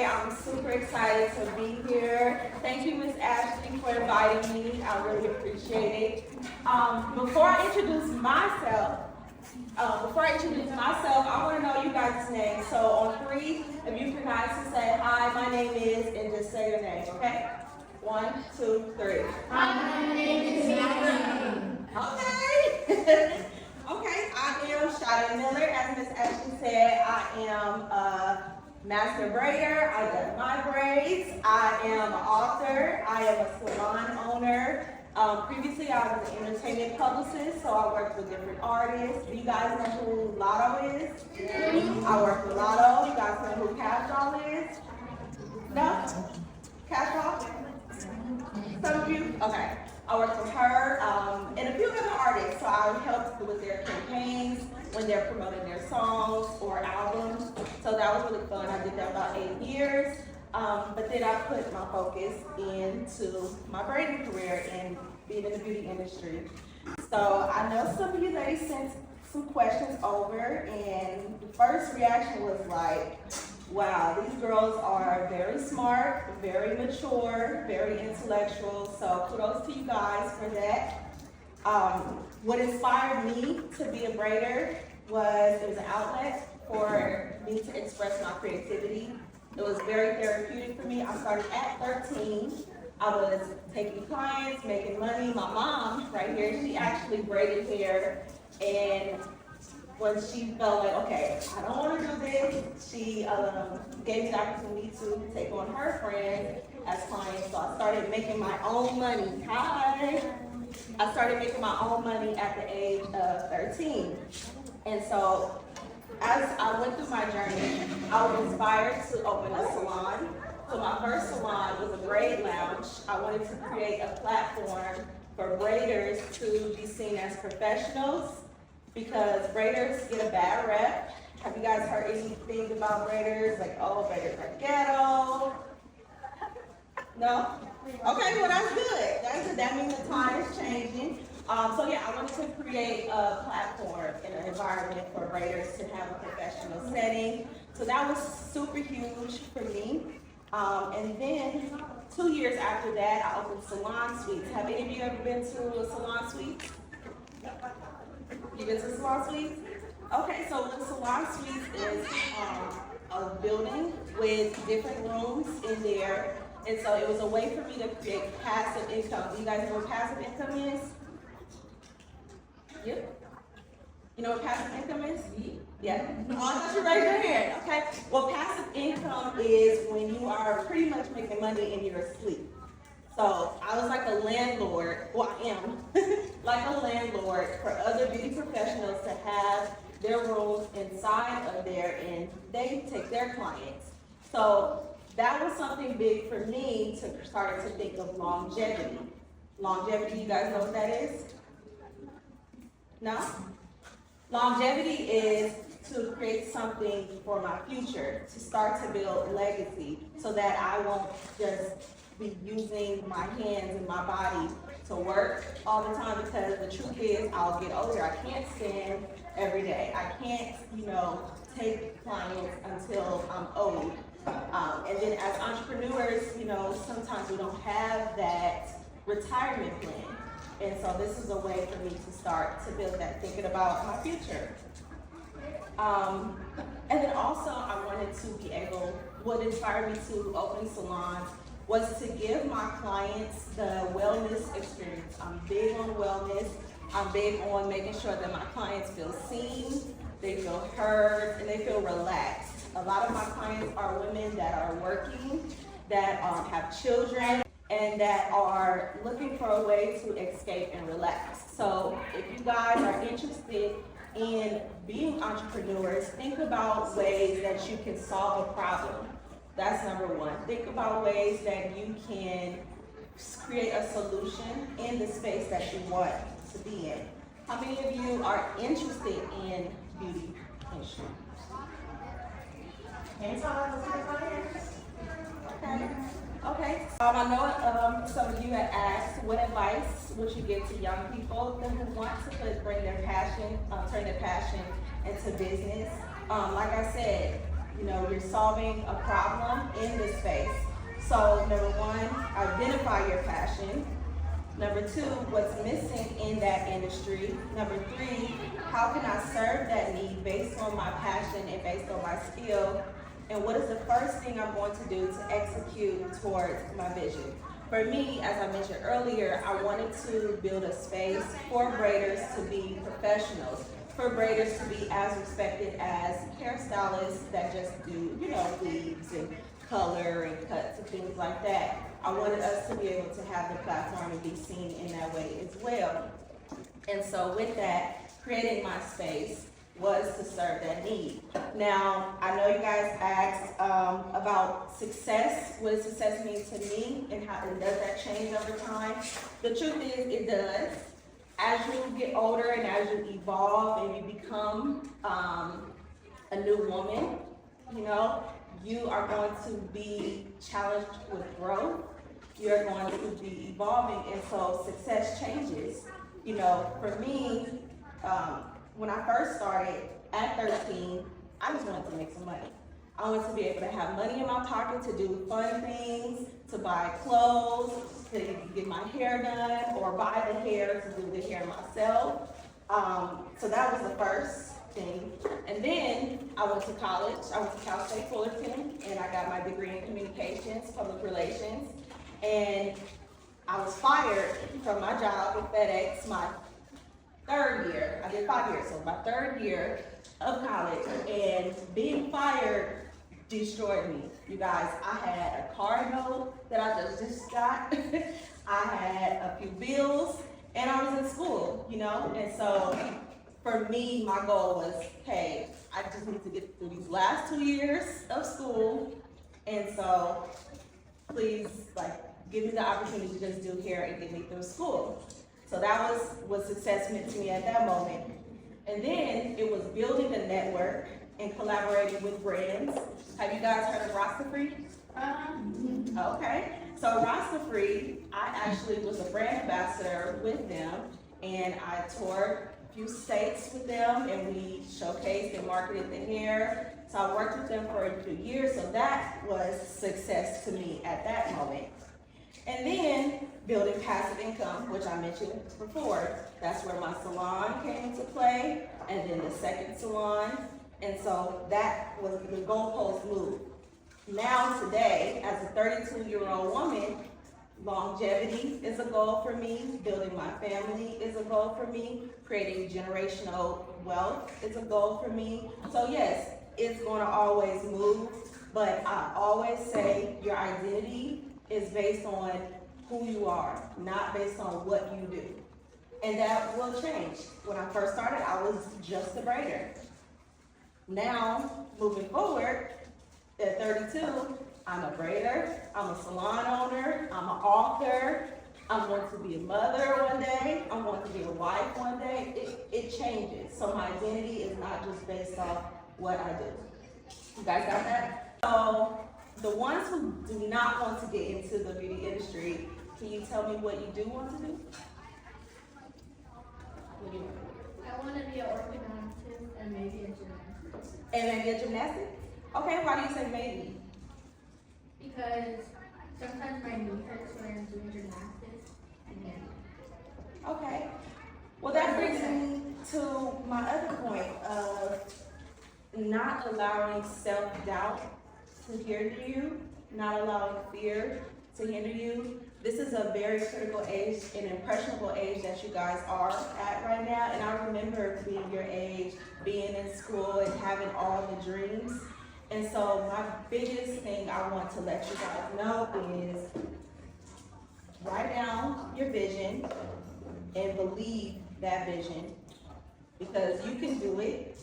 today. I'm super excited to be here. Thank you, Miss Ashley, for inviting me. I really appreciate it. Before I introduce myself, I want to know you guys' names. So on three, if you can guys to say, hi, my name is, and just say your name, okay? 1, 2, 3. Hi, my name is Ashley. Okay. Okay, I am Shoutout Miller. As Miss Ashley said, I am a master braider. I done my braids. I am an author. I am a salon owner. Previously, I was an entertainment publicist, so I worked with different artists. Do you guys know who Lotto is? I work with Lotto. You guys know who Cash Doll is? No? Cash Doll? Some of you? Okay. I worked with her and a few other artists, so I helped with their campaigns when they're promoting their songs or albums. So that was really fun. I did that about 8 years. But then I put my focus into my braiding career and being in the beauty industry. So I know some of you ladies sent some questions over, and the first reaction was like, wow, these girls are very smart, very mature, very intellectual, so kudos to you guys for that. What inspired me to be a braider was it was an outlet for me to express my creativity. It was very therapeutic for me. I started at 13. I was taking clients, making money. My mom, right here, she actually braided hair, and when she felt like, okay, I don't want to do this, she gave me the opportunity to take on her friends as clients. So I started making my own money. Hi! I started making my own money at the age of 13. And so as I went through my journey, I was inspired to open a salon. So my first salon was a braid lounge. I wanted to create a platform for braiders to be seen as professionals, because braiders get a bad rep. Have you guys heard anything about braiders? Like, oh, braiders are ghetto. No? Okay, well that's good. That's good. That means the time is changing. So yeah, I wanted to create a platform and an environment for braiders to have a professional setting. So that was super huge for me. And then 2 years after that, I opened Salon Suites. Have any of you ever been to a Salon Suite? You been to Salon Suites? Okay, so the Salon Suites is a building with different rooms in there. And so it was a way for me to create passive income. Do you guys know what passive income is? Yep. You know what passive income is? Yeah. Oh, I thought you raised your hand. Okay. Well, passive income is when you are pretty much making money in your sleep. So I was like a landlord, well I am, like a landlord for other beauty professionals to have their rooms inside of there, and they take their clients. So that was something big for me to start to think of longevity. Longevity, you guys know what that is? No? Longevity is to create something for my future, to start to build legacy so that I won't just be using my hands and my body to work all the time, because the truth is I'll get older. I can't stand every day. I can't, take clients until I'm old. And then as entrepreneurs, sometimes we don't have that retirement plan. And so this is a way for me to start to build that, thinking about my future. And then also I wanted to be able, what inspired me to open salons was to give my clients the wellness experience. I'm big on wellness. I'm big on making sure that my clients feel seen, they feel heard, and they feel relaxed. A lot of my clients are women that are working, that have children, and that are looking for a way to escape and relax. So if you guys are interested in being entrepreneurs, think about ways that you can solve a problem. That's number one. Think about ways that you can create a solution in the space that you want to be in. How many of you are interested in beauty insurance? Okay. I know some of you had asked, what advice would you give to young people who want to bring their passion, turn their passion into business? Like I said, You know, you're solving a problem in this space. So number one, identify your passion. Number two, what's missing in that industry. Number three, how can I serve that need based on my passion and based on my skill? And what is the first thing I'm going to do to execute towards my vision? For me, as I mentioned earlier, I wanted to build a space for braiders to be professionals, for braiders to be as respected as hairstylists that just do, you know, weaves and color and cuts and things like that. I wanted us to be able to have the platform and be seen in that way as well. And so with that, creating my space was to serve that need. Now, I know you guys asked about success. What does success mean to me, and how and does that change over time? The truth is, it does. As you get older and as you evolve and you become a new woman, you know, you are going to be challenged with growth. You're going to be evolving, and so success changes. You know, for me, when I first started at 13, I just wanted to make some money. I wanted to be able to have money in my pocket to do fun things, to buy clothes, to get my hair done, or buy the hair to do the hair myself. So that was the first thing. And then I went to college. I went to Cal State Fullerton, and I got my degree in communications, public relations. And I was fired from my job with FedEx my third year. I did 5 years, so my third year of college. And being fired destroyed me. You guys, I had a car note that I just got. I had a few bills, and I was in school, you know? And so for me, my goal was, hey, I just need to get through these last 2 years of school. And so please, give me the opportunity to just do hair and get me through school. So that was what success meant to me at that moment. And then it was building a network and collaborating with brands. Have you guys heard of Rasta Free? Okay. So Rasta Free, I actually was a brand ambassador with them, and I toured a few states with them, and we showcased and marketed the hair. So I worked with them for a few years, so that was success to me at that moment. And then building passive income, which I mentioned before. That's where my salon came into play, and then the second salon. And so that was the goalpost move. Now today, as a 32-year-old woman, longevity is a goal for me. Building my family is a goal for me. Creating generational wealth is a goal for me. So yes, it's going to always move, but I always say your identity is based on who you are, not based on what you do. And that will change. When I first started, I was just a braider. Now, moving forward, at 32, I'm a braider, I'm a salon owner, I'm an author, I'm going to be a mother one day, I'm going to be a wife one day. It changes. So my identity is not just based off what I do. You guys got that? So the ones who do not want to get into the beauty industry, can you tell me what you do want to do? What do you want? I want to be an orthodontist and maybe a gymnast. And maybe a gymnastic? Okay, why do you say maybe? Because sometimes my knee hurts when I'm doing gymnastics. Okay. Well, that brings me to my other point of not allowing self-doubt to hinder you, not allowing fear to hinder you. This is a very critical age, an impressionable age that you guys are at right now. And I remember being your age, being in school and having all the dreams. And so my biggest thing I want to let you guys know is write down your vision and believe that vision, because you can do it.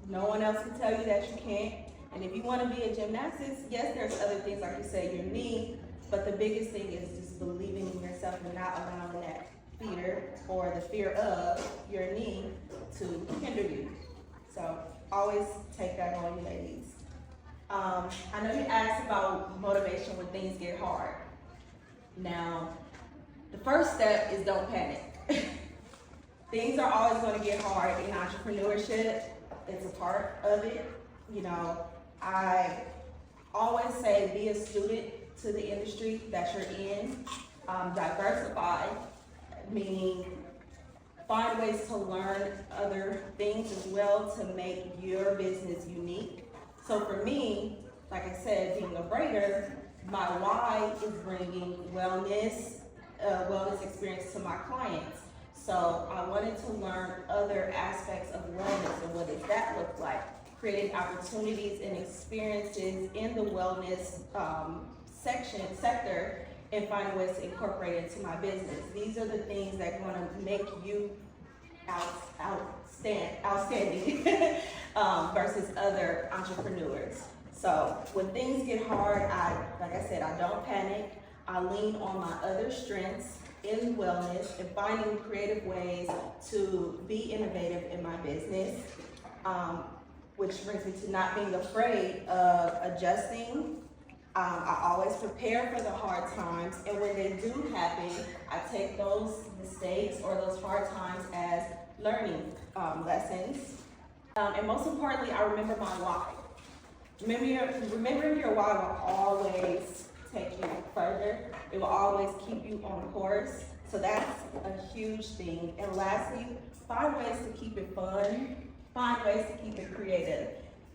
No one else can tell you that you can't. And if you want to be a gymnastist, yes, there's other things like you say, your knee, but the biggest thing is just believing in yourself and not allowing that fear or the fear of your knee to hinder you. So always take that on, you ladies. I know you asked about motivation when things get hard. Now, the first step is don't panic. Things are always going to get hard in entrepreneurship. It's a part of it. You know, I always say be a student to the industry that you're in. Diversify, meaning find ways to learn other things as well to make your business unique. So for me, like I said, being a braider, my why is bringing wellness experience to my clients. So I wanted to learn other aspects of wellness and what does that look like, creating opportunities and experiences in the wellness sector and finding ways to incorporate it into my business. These are the things that are going to make you outstanding versus other entrepreneurs. So when things get hard, like I said, I don't panic. I lean on my other strengths in wellness and finding creative ways to be innovative in my business, which brings me to not being afraid of adjusting. I always prepare for the hard times, and when they do happen, I take those mistakes or those hard times as learning lessons. And most importantly, I remember my why. Remembering your why will always take you further. It will always keep you on course. So that's a huge thing. And lastly, find ways to keep it fun. Find ways to keep it creative.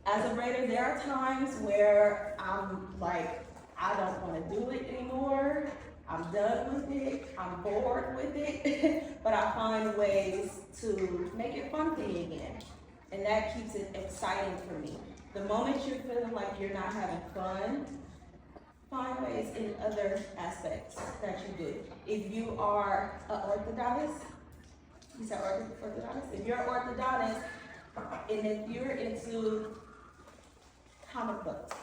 As a braider, there are times where I'm like, I don't want to do it anymore. I'm done with it. I'm bored with it. But I find ways to make it fun for me again. And that keeps it exciting for me. The moment you're feeling like you're not having fun, find ways in other aspects that you do. If you are an orthodontist, you said orthodontist? If you're an orthodontist, and if you're into comic books,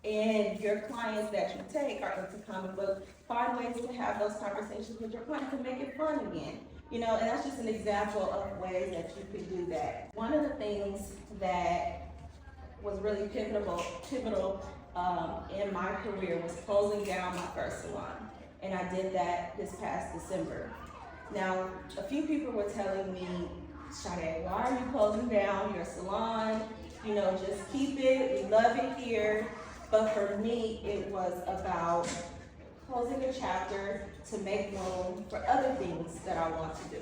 and your clients that you take are into comic books, find ways to have those conversations with your clients to make it fun again. And that's just an example of ways that you can do that. One of the things that was really pivotal in my career was closing down my first salon. And I did that this past December. Now, a few people were telling me, Shoutout, why are you closing down your salon? Just keep it, we love it here. But for me, it was about closing a chapter to make room for other things that I want to do.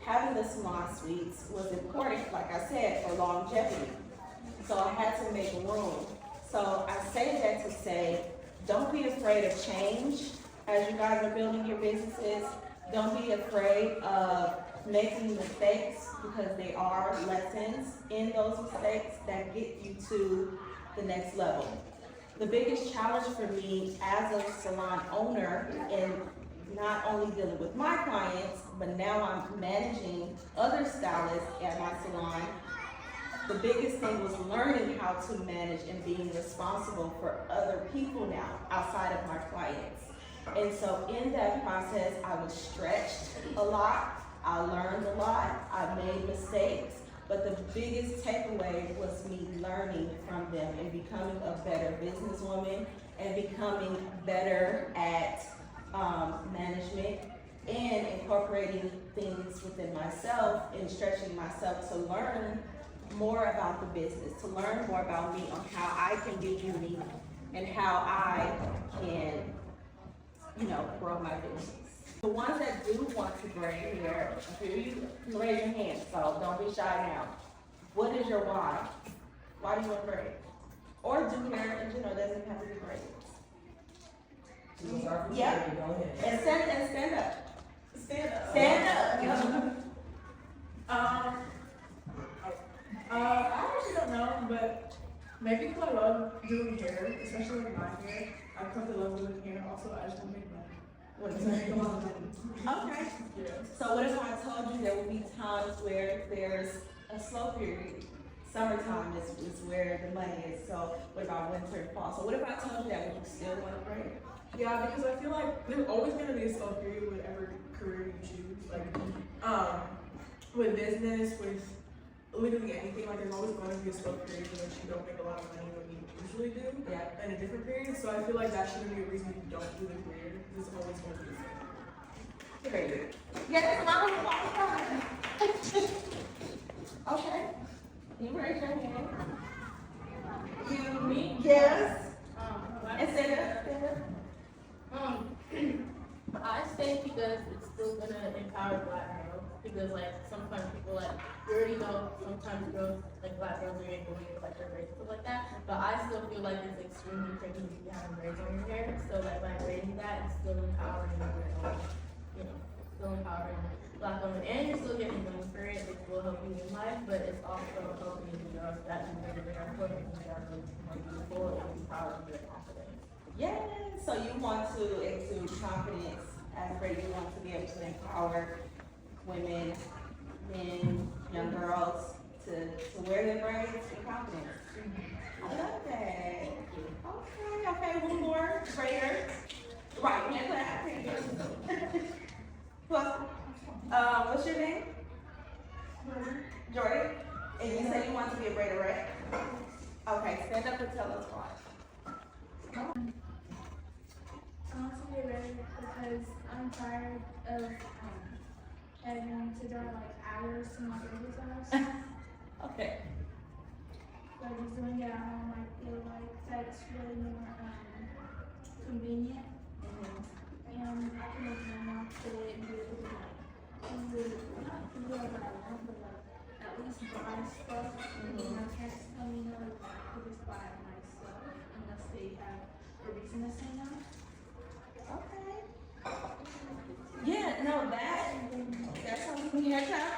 Having the salon suites was important, like I said, for longevity. So I had to make room. So I say that to say, don't be afraid of change as you guys are building your businesses. Don't be afraid of making mistakes because they are lessons in those mistakes that get you to the next level. The biggest challenge for me as a salon owner, and not only dealing with my clients, but now I'm managing other stylists at my salon, the biggest thing was learning how to manage and being responsible for other people now outside of my clients. And so in that process, I was stretched a lot. I learned a lot. I made mistakes. But the biggest takeaway was me learning from them and becoming a better businesswoman and becoming better at management and incorporating things within myself and stretching myself to learn more about the business, to learn more about me on how I can be unique and how I can, grow my business. The ones that do want to braid hair, you raise your hand, so don't be shy now. What is your why? Why do you want to braid? Or do hair in general, doesn't have to be braided. Yeah. And stand up. Stand up. I actually don't know, but maybe because I love doing hair, especially like my hair. I come to love doing hair. Also, I just want to make money. Okay. Yeah. So what if I told you there will be times where there's a slow period? Summertime is where the money is. So what about winter and fall? So what if I told you that, would you still want to braid? Yeah, because I feel like there's always going to be a slow period with every career you choose. Like, with business, with literally anything, like there's always going to be a slow period in which you don't make a lot of money when you usually do. Yeah. In a different period. So I feel like that shouldn't be a reason you don't do the career. Because it's always going to be the same. Period. Yeah, that's my Okay. You raise your hand. You, Me? yes, Why and stand up, stand up. I say because it's still gonna empower black girls. Because like sometimes people like you already know sometimes girls like black girls are able to get like their braids and stuff like that. But I still feel like it's extremely cringy if you have braids on your hair. So like by braiding that it's still empowering you know, still empowering black women and you're still getting money for it, which will help you in life, but it's also helping you know that you braided their hair for it and you are really more beautiful and empowering your confidence. Yes, so you want to exude confidence as a you want to be able to empower women, men, young girls to wear their braids with confidence. I love that. Okay, one more braider. Right, man, well, what's your name? Jordan. And you said you want to be a braider, right? Okay, stand up and tell us why. I want to be a writer because I'm tired of having to drive like hours to my brother's house. Okay. So just doing it at home, I feel like that's really more convenient. And I can make money off of it and be able to not do whatever I want, but like at least buy stuff. And then my parents tell me no, like, I could just buy it myself unless they have a reason to say no. Okay. Yeah, no, that's something we had time.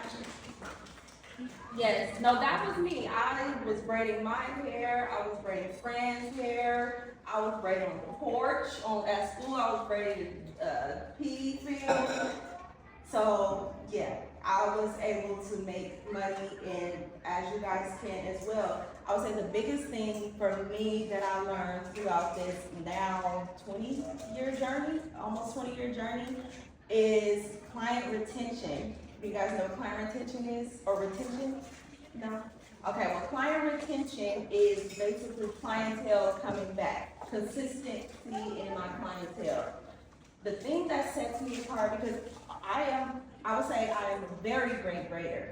Yes, no, that was me. I was braiding my hair, I was braiding friends' hair, I was braiding on the porch, at school, I was braiding pea field. So, yeah, I was able to make money, and as you guys can as well. I would say the biggest thing for me that I learned throughout this now 20-year journey, almost 20-year journey, is client retention. Do you guys know what client retention is, or retention? No? Okay, well, client retention is basically clientele coming back, consistency in my clientele. The thing that sets me apart, because I would say I am a very great braider,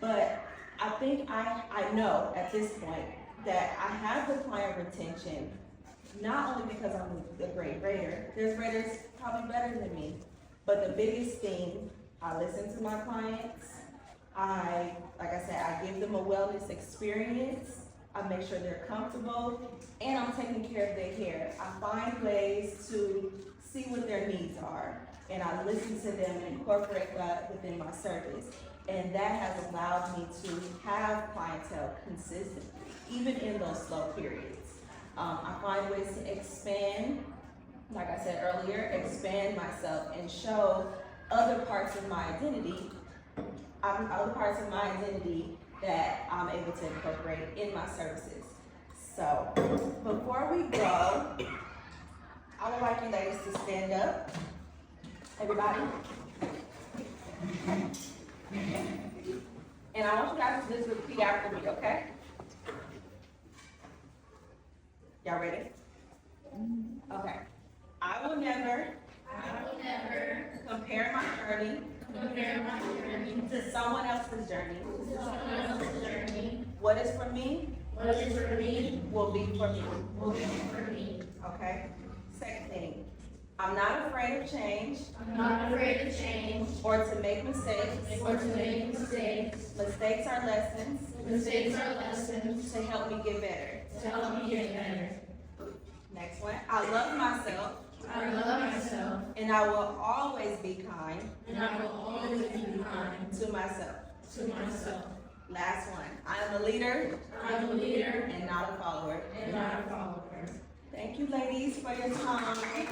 but I think I know at this point that I have the client retention, not only because I'm a great braider, there's braiders probably better than me, but the biggest thing, I listen to my clients, like I said, I give them a wellness experience, I make sure they're comfortable, and I'm taking care of their hair. I find ways to see what their needs are, and I listen to them and incorporate that within my service. And that has allowed me to have clientele consistently, even in those slow periods. I find ways to expand, like I said earlier, expand myself and show other parts of my identity, that I'm able to incorporate in my services. So, before we go, I would like you ladies to stand up. Everybody. And I want you guys to just repeat after me, okay? Y'all ready? Okay. I will never compare my journey to someone else's journey. What is for me will be for me. Okay? Second thing, I'm not afraid of change. Or to make mistakes. Mistakes are lessons. To help me get better. Next one, I love myself. And I will always be kind. To myself. Last one, I am a leader. And not a follower. Thank you, ladies, for your time.